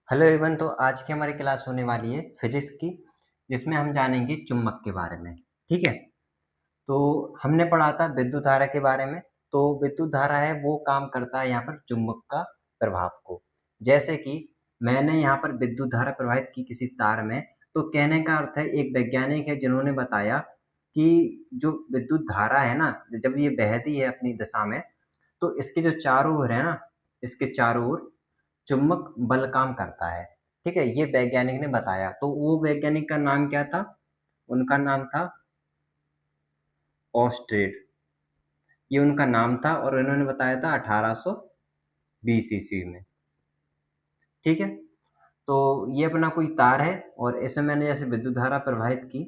Hello everyone. तो आज की हमारी क्लास होने वाली है फिजिक्स की, जिसमें हम जानेंगे चुंबक के बारे में। ठीक है। तो हमने पढ़ा था विद्युत धारा के बारे में। तो विद्युत धारा है वो काम करता है यहाँ पर चुंबक का प्रभाव को। जैसे कि मैंने यहाँ पर विद्युत धारा प्रवाहित की किसी तार में, तो कहने का अर्थ है एक वैज्ञानिक है जिन्होंने बताया कि जो विद्युत धारा है ना, जब ये बहती है अपनी दिशा में, तो इसके जो चारों ओर है ना, इसके चारों ओर चुंबक बल काम करता है। ठीक है, ये वैज्ञानिक ने बताया। तो वो वैज्ञानिक का नाम क्या था? उनका नाम था ऑस्ट्रेड। ये उनका नाम था और इन्होंने बताया था 1820 ईस्वी में। ठीक है। तो ये अपना कोई तार है और इसमें मैंने जैसे विद्युत धारा प्रवाहित की,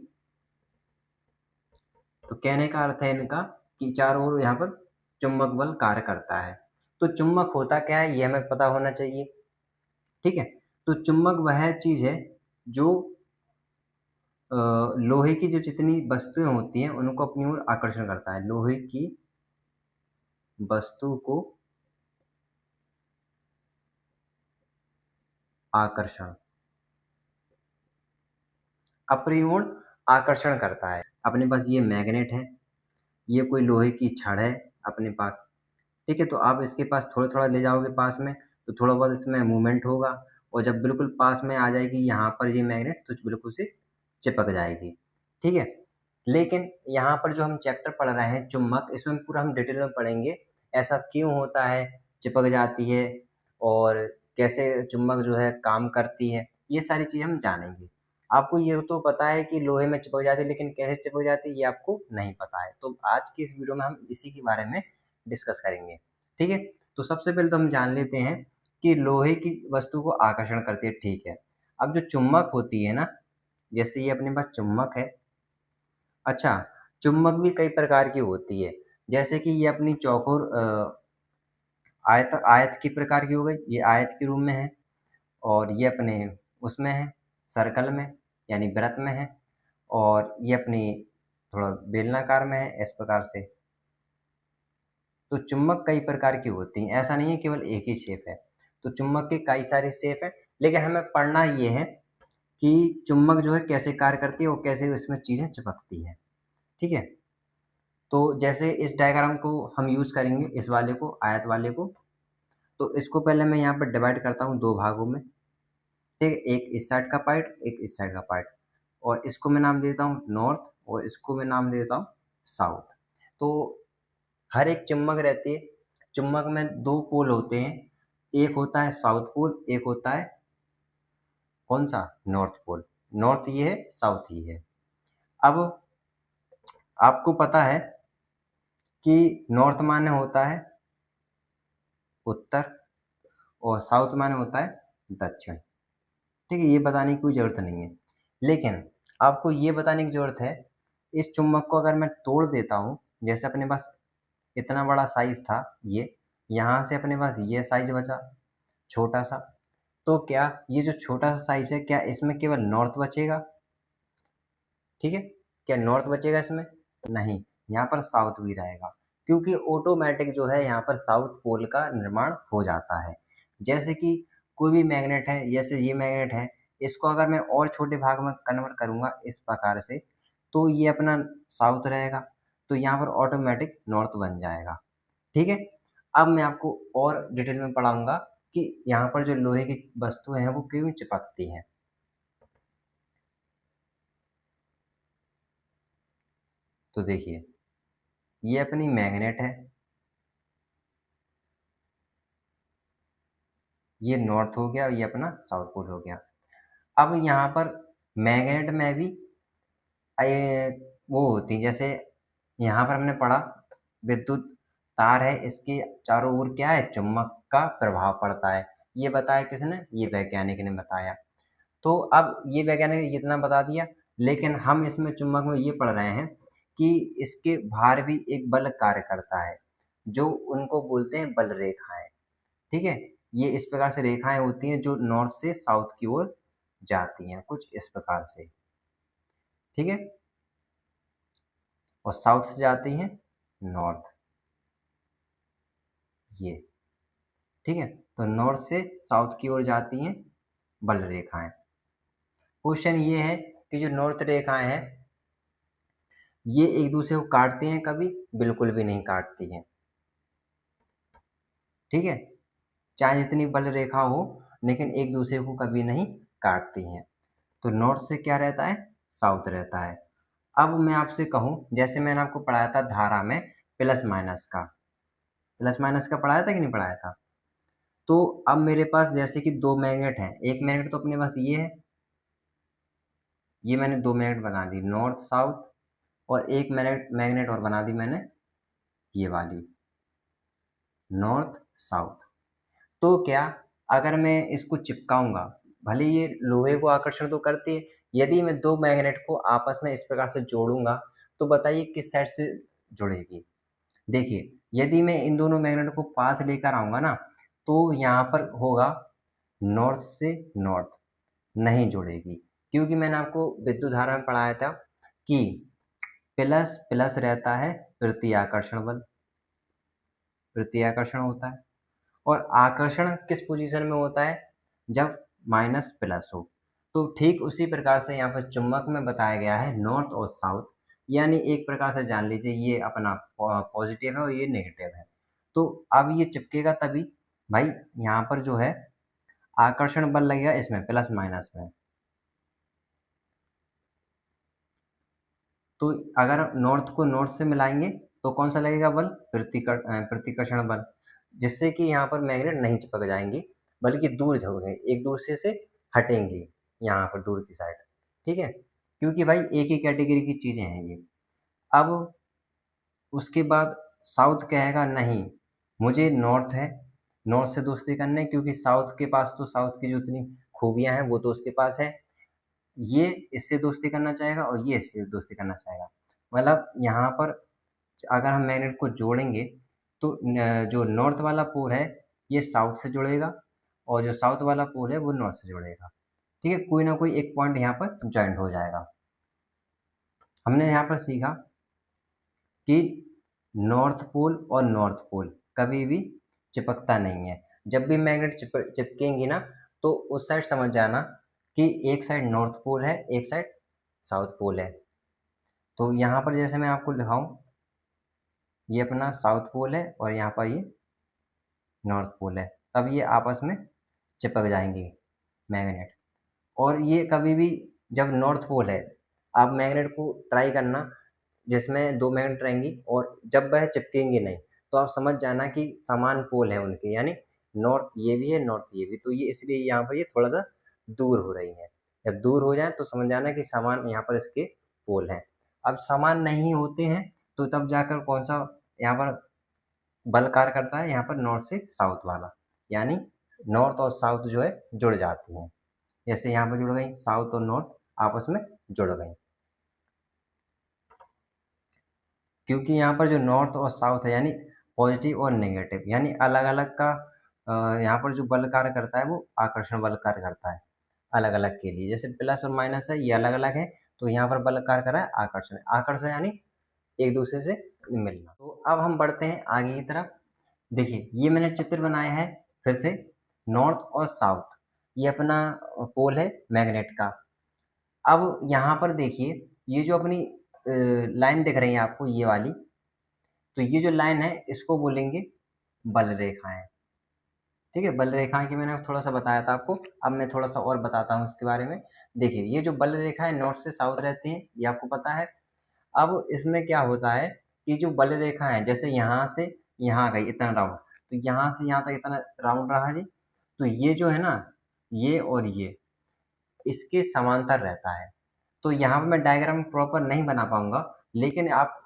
तो कहने का अर्थ है इनका कि चारों ओर यहाँ पर चुंबक बल कार्य करता है। तो चुंबक होता क्या है ये हमें पता होना चाहिए। ठीक है। तो चुंबक वह चीज है जो लोहे की जो जितनी वस्तुएं होती हैं उनको अपनी ओर आकर्षण करता है। लोहे की वस्तु को आकर्षण, अपनी ओर आकर्षण करता है। अपने पास ये मैग्नेट है, ये कोई लोहे की छड़ है अपने पास। ठीक है। तो आप इसके पास थोड़ा थोड़ा ले जाओगे पास में, तो थोड़ा बहुत इसमें मूवमेंट होगा, और जब बिल्कुल पास में आ जाएगी यहाँ पर ये मैग्नेट, तो बिल्कुल से चिपक जाएगी। ठीक है। लेकिन यहाँ पर जो हम चैप्टर पढ़ रहे हैं चुंबक, इसमें पूरा हम डिटेल में पढ़ेंगे ऐसा क्यों होता है, चिपक जाती है, और कैसे चुंबक जो है काम करती है, ये सारी चीज़ हम जानेंगे। आपको ये तो पता है कि लोहे में चिपक जाती है, लेकिन कैसे चिपक जाती है ये आपको नहीं पता है। तो आज की इस वीडियो में हम इसी के बारे में डिस्कस करेंगे। ठीक है। तो सबसे पहले तो हम जान लेते हैं कि लोहे की वस्तु को आकर्षण करती है। ठीक है। अब जो चुंबक होती है ना, जैसे ये अपने पास चुंबक है। अच्छा, चुंबक भी कई प्रकार की होती है। जैसे कि ये अपनी चौकोर आयत आयत की प्रकार की हो गई, ये आयत के रूप में है। और ये अपने उसमें है, सर्कल में, यानी वृत्त में है। और ये अपनी थोड़ा बेलनाकार में है, इस प्रकार से। तो चुंबक कई प्रकार की होती हैं, ऐसा नहीं है केवल एक ही शेप है। तो चुंबक के कई सारे शेप है, लेकिन हमें पढ़ना ये है कि चुंबक जो है कैसे कार्य करती है और कैसे इसमें चीजें चिपकती है। ठीक है। तो जैसे इस डायग्राम को हम यूज करेंगे, इस वाले को, आयत वाले को। तो इसको पहले मैं यहाँ पर डिवाइड करता हूँ दो भागों में। ठीक है, एक इस साइड का पार्ट, एक इस साइड का पार्ट। और इसको मैं नाम देता हूँ नॉर्थ, और इसको मैं नाम देता हूँ साउथ। तो हर एक चुंबक रहती है, चुंबक में दो पोल होते हैं। एक होता है साउथ पोल, एक होता है कौन सा? North pole. नॉर्थ ये है, साउथ ये है। अब आपको पता है कि नॉर्थ माने होता है उत्तर, और साउथ माने होता है दक्षिण। ठीक है, ये बताने की कोई ज़रूरत नहीं है। लेकिन आपको ये बताने की ज़रूरत है, इस चुम्बक को अगर मैं तोड़ देता हूँ, जैसे अपने पास इतना बड़ा साइज़ था ये, यहाँ से अपने पास ये साइज़ बचा छोटा सा, तो क्या ये जो छोटा सा साइज़ है, क्या इसमें केवल नॉर्थ बचेगा? ठीक है, क्या नॉर्थ बचेगा इसमें? नहीं, यहाँ पर साउथ भी रहेगा, क्योंकि ऑटोमेटिक जो है यहाँ पर साउथ पोल का निर्माण हो जाता है। जैसे कि कोई भी मैग्नेट है, जैसे ये मैग्नेट है, इसको अगर मैं और छोटे भाग में कन्वर्ट करूंगा इस प्रकार से, तो ये अपना साउथ रहेगा, तो यहाँ पर ऑटोमेटिक नॉर्थ बन जाएगा। ठीक है। अब मैं आपको और डिटेल में पढ़ाऊंगा कि यहाँ पर जो लोहे की वस्तुएं हैं वो क्यों चिपकती हैं। तो देखिए, ये अपनी मैग्नेट है, ये नॉर्थ हो गया, ये अपना साउथ पोल हो गया। अब यहाँ पर मैग्नेट में भी वो होती है, जैसे यहाँ पर हमने पढ़ा विद्युत तार है, इसके चारों ओर क्या है? चुंबक का प्रभाव पड़ता है। ये बताया किसने? ये वैज्ञानिक ने बताया। तो अब ये वैज्ञानिक ने इतना बता दिया, लेकिन हम इसमें चुंबक में ये पढ़ रहे हैं कि इसके बाहर भी एक बल कार्य करता है, जो उनको बोलते हैं बल रेखाएं। ठीक है। ये इस प्रकार से रेखाएं होती हैं जो नॉर्थ से साउथ की ओर जाती हैं, कुछ इस प्रकार से। ठीक है। और साउथ से जाती हैं नॉर्थ, ये। ठीक है। तो नॉर्थ से साउथ की ओर जाती हैं, बल रेखाएं। क्वेश्चन ये है कि जो नॉर्थ रेखाएं हैं ये एक दूसरे को काटती हैं कभी? बिल्कुल भी नहीं काटती हैं। ठीक है, चाहे जितनी बल रेखा हो लेकिन एक दूसरे को कभी नहीं काटती हैं। तो नॉर्थ से क्या रहता है? साउथ रहता है। अब मैं आपसे कहूं, जैसे मैंने आपको पढ़ाया था धारा में प्लस माइनस का पढ़ाया था कि नहीं पढ़ाया था? तो अब मेरे पास जैसे कि दो मैग्नेट हैं, एक मैग्नेट तो अपने पास ये है, ये मैंने दो मैग्नेट बना दी नॉर्थ साउथ, और एक मैग्नेट और बना दी मैंने ये वाली नॉर्थ साउथ। तो क्या अगर मैं इसको चिपकाऊंगा, भले ये लोहे को आकर्षण तो करती है, यदि मैं दो मैग्नेट को आपस में इस प्रकार से जोड़ूंगा तो बताइए किस साइड से जुड़ेगी? देखिए, यदि मैं इन दोनों मैग्नेट को पास लेकर आऊंगा ना तो यहाँ पर होगा नॉर्थ से नॉर्थ, नहीं जुड़ेगी, क्योंकि मैंने आपको विद्युत धारा में पढ़ाया था कि प्लस प्लस रहता है प्रति आकर्षण बल, प्रति आकर्षण होता है, और आकर्षण किस पोजीशन में होता है? जब माइनस प्लस हो। तो ठीक उसी प्रकार से यहाँ पर चुंबक में बताया गया है नॉर्थ और साउथ, यानी एक प्रकार से जान लीजिए ये अपना पॉजिटिव है और ये नेगेटिव है। तो अब ये चिपकेगा तभी भाई, यहाँ पर जो है आकर्षण बल लगेगा इसमें प्लस माइनस में। तो अगर नॉर्थ को नॉर्थ से मिलाएंगे तो कौन सा लगेगा बल? प्रतिकर्षण बल, जिससे कि यहाँ पर मैग्नेट नहीं चिपक जाएंगी बल्कि दूर जाओगे, एक दूसरे से हटेंगे यहाँ पर दूर की साइड। ठीक है, क्योंकि भाई एक ही कैटेगरी की चीजें हैं ये। अब उसके बाद साउथ कहेगा नहीं, मुझे नॉर्थ है, नॉर्थ से दोस्ती करने, क्योंकि साउथ के पास तो साउथ की जो इतनी खूबियां हैं वो तो उसके पास है, ये इससे दोस्ती करना चाहेगा और ये इससे दोस्ती करना चाहेगा। मतलब यहाँ पर अगर हम मैग्नेट को जोड़ेंगे तो जो नॉर्थ वाला पोल है ये साउथ से जुड़ेगा और जो साउथ वाला पोल है वो नॉर्थ से जुड़ेगा। ठीक है, कोई ना कोई एक पॉइंट यहाँ पर ज्वाइंट हो जाएगा। हमने यहाँ पर सीखा कि नॉर्थ पोल और नॉर्थ पोल कभी भी चिपकता नहीं है। जब भी मैग्नेट चिपकेंगी ना तो उस साइड समझ जाना कि एक साइड नॉर्थ पोल है, एक साइड साउथ पोल है। तो यहाँ पर जैसे मैं आपको दिखाऊं, ये अपना साउथ पोल है और यहाँ पर ये नॉर्थ पोल है, तब ये आपस में चिपक जाएंगे मैग्नेट। और ये कभी भी जब नॉर्थ पोल है, आप मैग्नेट को ट्राई करना जिसमें दो मैग्नेट रहेंगी और जब वह चिपकेंगे नहीं तो आप समझ जाना कि समान पोल है उनके, यानी नॉर्थ ये भी है नॉर्थ ये भी, तो ये इसलिए यहाँ पर ये थोड़ा सा दूर हो रही है। जब दूर हो जाए तो समझ जाना कि समान यहाँ पर इसके पोल हैं। अब समान नहीं होते हैं तो तब जाकर कौन सा यहाँ पर बल कार्य करता है? यहाँ पर नॉर्थ से साउथ वाला, यानी नॉर्थ और साउथ जो है जुड़ जाती हैं। जैसे यहाँ पर जुड़ गई साउथ और नॉर्थ आपस में जुड़ गई, क्योंकि यहाँ पर जो नॉर्थ और साउथ है यानी पॉजिटिव और नेगेटिव, यानी अलग अलग का यहाँ पर जो बल कार्य करता है वो आकर्षण बल कार्य करता है अलग अलग के लिए। जैसे प्लस और माइनस है ये अलग अलग है, तो यहाँ पर बल कार्य कर रहा है आकर्षण, आकर्षण यानी एक दूसरे से मिलना। तो अब हम बढ़ते हैं आगे की तरफ। देखिए ये मैंने चित्र बनाया है फिर से, नॉर्थ और साउथ ये अपना पोल है मैग्नेट का। अब यहाँ पर देखिए ये जो अपनी लाइन दिख रही है आपको ये वाली, तो ये जो लाइन है इसको बोलेंगे बल रेखाएं। ठीक है, बल रेखाएं की मैंने थोड़ा सा बताया था आपको, अब मैं थोड़ा सा और बताता हूँ इसके बारे में। देखिए ये जो बल रेखाएं नॉर्थ से साउथ रहती हैं ये आपको पता है। अब इसमें क्या होता है कि जो बल रेखा है जैसे यहाँ से यहाँ गई इतना राउंड, तो यहाँ से यहाँ तक इतना राउंड रहा जी, तो ये जो है ना ये और ये इसके समांतर रहता है। तो यहाँ पर मैं डायग्राम प्रॉपर नहीं बना पाऊंगा, लेकिन आप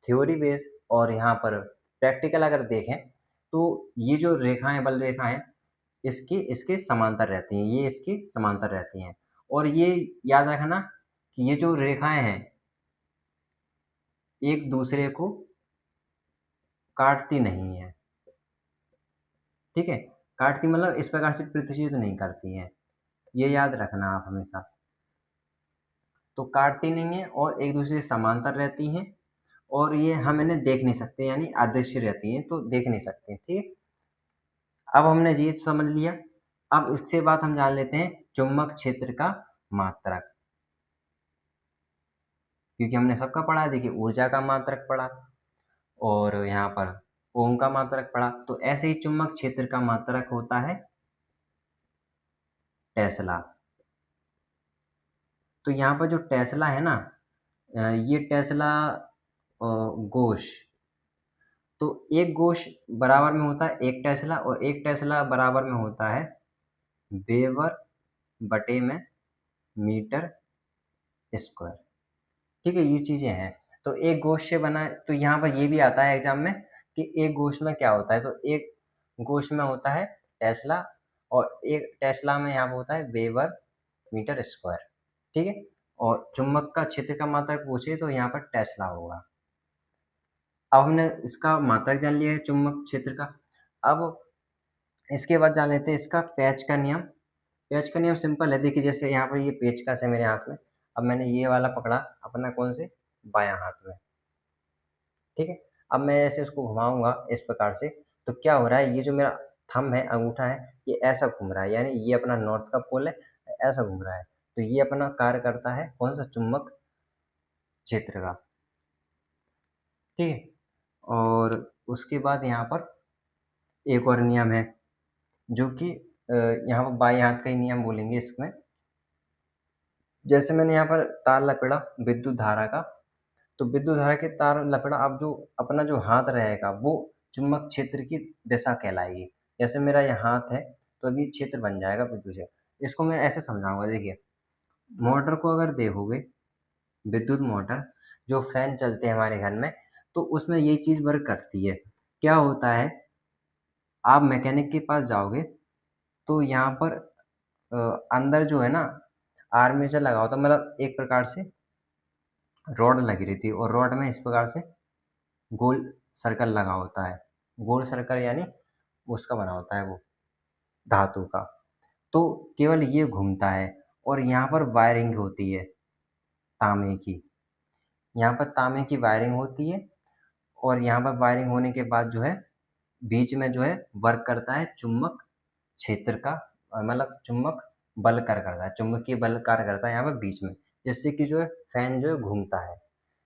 थ्योरी बेस और यहाँ पर प्रैक्टिकल अगर देखें तो ये जो रेखाएं बल रेखाएं इसके इसके समांतर रहती हैं, ये इसके समांतर रहती हैं। और ये याद रखना कि ये जो रेखाएं हैं एक दूसरे को काटती नहीं है। ठीक है, काटती मतलब इस प्रकार से प्रतिच्छेद नहीं करती हैं, ये याद रखना आप हमेशा। तो काटती नहीं है और एक दूसरे से समांतर रहती हैं, और ये हम इन्हें देख नहीं सकते यानी अदृश्य रहती हैं, तो देख नहीं सकते। ठीक है, अब हमने ये समझ लिया अब इसके बाद हम जान लेते हैं चुंबक क्षेत्र का मात्रक, क्योंकि हमने सबका पढ़ा है। देखिए ऊर्जा का मात्रक पढ़ा और यहाँ पर ओम का मात्रक पढ़ा, तो ऐसे ही चुंबक क्षेत्र का मात्रक होता है टेस्ला। तो यहाँ पर जो टेस्ला है ना, ये टेस्ला गोश, तो एक गोश बराबर में होता है एक टेस्ला, और एक टेस्ला बराबर में होता है वेबर बटे में मीटर स्क्वायर। ठीक है, ये चीजें हैं। तो एक गोश से बना है, तो यहाँ पर ये भी आता है एग्जाम में कि एक गोश में क्या होता है, तो एक गोश में होता है टेस्ला, और एक टेस्ला में यहाँ पर होता है वेबर मीटर स्क्वायर। ठीक है, और चुंबक का क्षेत्र का मात्रक पूछे तो यहाँ पर टेस्ला होगा। अब हमने इसका मात्रक जान लिया है चुंबक क्षेत्र का। अब इसके बाद जान लेते हैं इसका पैच का नियम। पैच का नियम सिंपल है। देखिए जैसे यहाँ पर ये पेचकस है मेरे हाथ में, अब मैंने ये वाला पकड़ा अपना कौन से, बायां हाथ में। ठीक है, अब मैं ऐसे उसको घुमाऊंगा इस प्रकार से, तो क्या हो रहा है, ये जो मेरा थंब है, अंगूठा है, ये ऐसा घूम रहा है, यानी ये अपना नॉर्थ का पोल है, ऐसा घूम रहा है। तो ये अपना कार्य करता है कौन सा, चुंबक क्षेत्र का। ठीक है, और उसके बाद यहाँ पर एक और नियम है जो कि यहाँ पर बाएं हाथ का ही नियम बोलेंगे इसमें। जैसे मैंने यहाँ पर तार लपेड़ा विद्युत धारा का, तो विद्युत धारा के तार लपेड़ा, अब जो अपना जो हाथ रहेगा वो चुंबक क्षेत्र की दिशा कहलाएगी। जैसे मेरा ये हाथ है, तो अभी क्षेत्र बन जाएगा विद्युत क्षेत्र। इसको मैं ऐसे समझाऊंगा। देखिए मोटर को अगर देखोगे, विद्युत मोटर जो फैन चलते हैं हमारे घर में, तो उसमें ये चीज वर्क करती है। क्या होता है, आप मैकेनिक के पास जाओगे तो यहाँ पर अंदर जो है ना आर्मेचर लगा होता, मतलब एक प्रकार से रॉड लगी रहती है, और रॉड में इस प्रकार से गोल सर्कल लगा होता है। गोल सर्कल यानी उसका बना होता है वो धातु का। तो केवल ये घूमता है, और यहाँ पर वायरिंग होती है तांबे की। यहाँ पर तांबे की वायरिंग होती है, और यहाँ पर वायरिंग होने के बाद जो है बीच में जो है वर्क करता है चुंबक क्षेत्र का, मतलब चुंबक बल कार्य करता है, चुंबकीय बल कार्य करता है यहाँ पर बीच में, जिससे कि जो है फैन जो है घूमता है।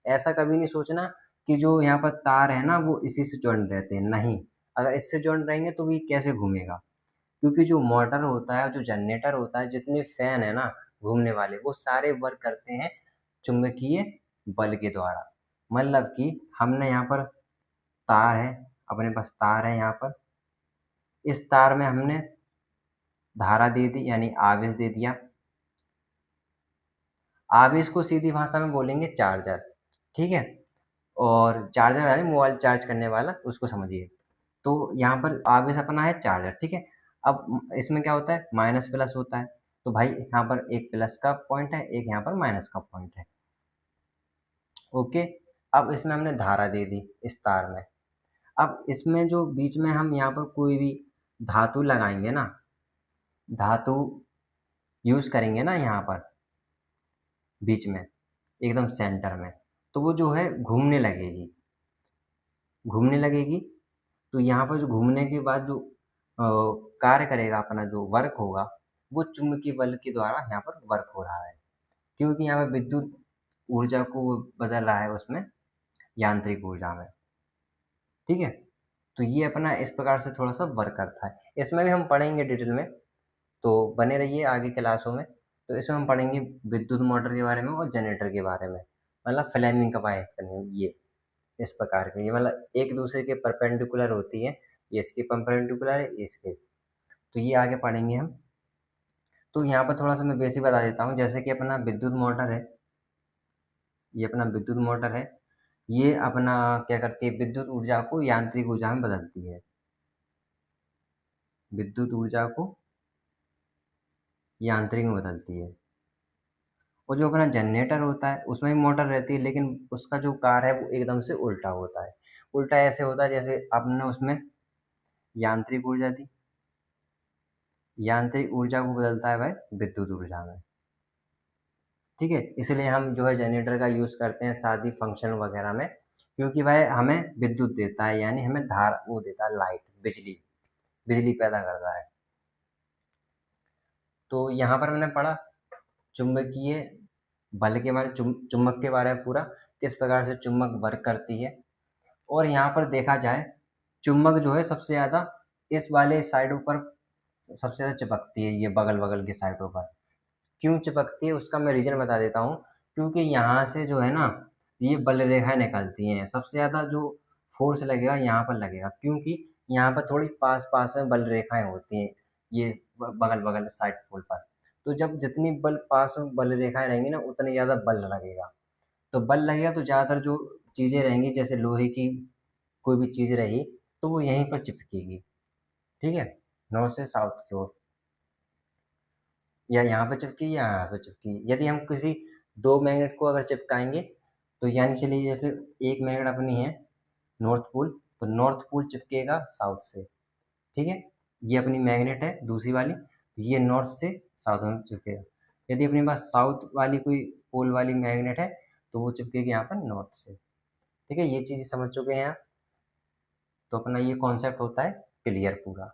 ऐसा कभी नहीं सोचना कि जो यहाँ पर तार है ना वो इसी से ज्वाइंट रहते हैं, नहीं। अगर इससे ज्वाइंट रहेंगे तो ये कैसे घूमेगा, क्योंकि जो मोटर होता है, जो जनरेटर होता है, जितने फैन है ना घूमने वाले, वो सारे वर्क करते हैं चुंबकीय बल के द्वारा। मतलब कि हमने यहाँ पर तार है, अपने पास तार है यहाँ पर, इस तार में हमने धारा दे दी यानी आवेश दे दिया। आवेश को सीधी भाषा में बोलेंगे चार्जर। ठीक है, और चार्जर यानी मोबाइल चार्ज करने वाला, उसको समझिए। तो यहाँ पर आवेश अपना है चार्जर। ठीक है, अब इसमें क्या होता है, माइनस प्लस होता है, तो भाई यहाँ पर एक प्लस का पॉइंट है, एक यहाँ पर माइनस का पॉइंट है। ओके, अब इसमें हमने धारा दे दी इस तार में। अब इसमें जो बीच में हम यहाँ पर कोई भी धातु लगाएंगे ना, धातु यूज करेंगे ना यहाँ पर बीच में एकदम सेंटर में, तो वो जो है घूमने लगेगी। घूमने लगेगी, तो यहाँ पर जो घूमने के बाद जो कार्य करेगा, अपना जो वर्क होगा, वो चुंबकीय बल के द्वारा यहाँ पर वर्क हो रहा है, क्योंकि यहाँ पर विद्युत ऊर्जा को वो बदल रहा है उसमें यांत्रिक ऊर्जा में। ठीक है, तो ये अपना इस प्रकार से थोड़ा सा वर्क करता है। इसमें भी हम पढ़ेंगे डिटेल में, तो बने रहिए आगे क्लासों में। तो इसमें हम पढ़ेंगे विद्युत मोटर के बारे में और जनरेटर के बारे में, मतलब फ्लेमिंग कब आए करनी ये इस प्रकार के, ये मतलब एक दूसरे के परपेंडिकुलर होती है, ये इसके परपेंडिकुलर है, ये इसके। तो ये आगे पढ़ेंगे हम। तो यहाँ पर थोड़ा सा मैं बेसिक बता देता हूँ। जैसे कि अपना विद्युत मोटर है, ये अपना विद्युत मोटर है, ये अपना क्या करती है, विद्युत ऊर्जा को यांत्रिक ऊर्जा में बदलती है। विद्युत ऊर्जा को यांत्रिक में बदलती है। और जो अपना जनरेटर होता है उसमें भी मोटर रहती है, लेकिन उसका जो कार्य है वो एकदम से उल्टा होता है। उल्टा ऐसे होता है जैसे आपने उसमें यांत्रिक ऊर्जा दी, यांत्रिक ऊर्जा को बदलता है भाई विद्युत ऊर्जा में। ठीक है, इसलिए हम जो है जनरेटर का यूज करते हैं शादी फंक्शन वगैरह में, क्योंकि भाई हमें विद्युत देता है, यानी हमें धारा वो देता है, लाइट, बिजली, बिजली पैदा करता है। तो यहाँ पर मैंने पढ़ा चुंबकीय बल के बारे चुंबक के बारे में पूरा, किस प्रकार से चुंबक वर्क करती है। और यहाँ पर देखा जाए चुंबक जो है सबसे ज़्यादा इस वाले साइडों पर सबसे ज़्यादा चिपकती है, ये बगल-बगल की साइडों पर। क्यों चिपकती है उसका मैं रीज़न बता देता हूँ, क्योंकि यहाँ से जो है ना ये बल रेखाएँ निकलती हैं, सबसे ज़्यादा जो फ़ोर्स लगेगा यहाँ पर लगेगा, क्योंकि यहाँ पर थोड़ी पास-पास में बल रेखाएँ होती हैं, ये बगल-बगल साइड पोल पर। तो जब जितनी बल पास में बल रेखाएँ रहेंगी ना उतनी ज़्यादा बल लगेगा। तो बल लगेगा तो ज़्यादातर जो चीज़ें रहेंगी जैसे लोहे की कोई भी चीज़ रही तो वो यहीं पर चिपकेगी, ठीक है? नॉर्थ से साउथ की ओर, या यहाँ पे चिपकी या यहाँ पे चिपकी। यदि हम किसी 2 मैग्नेट को अगर चिपकाएँगे तो यानी चलिए जैसे एक मैग्नेट अपनी है नॉर्थ पोल, तो नॉर्थ पोल चिपकेगा साउथ से, ठीक है? ये अपनी मैग्नेट है दूसरी वाली, ये नॉर्थ से साउथ में चिपकेगा। यदि अपने पास साउथ वाली कोई पोल वाली मैग्नेट है तो वो चिपकेगी यहाँ पर नॉर्थ से, ठीक है? ये चीज़ समझ चुके हैं आप? तो अपना ये कॉन्सेप्ट होता है क्लियर पूरा।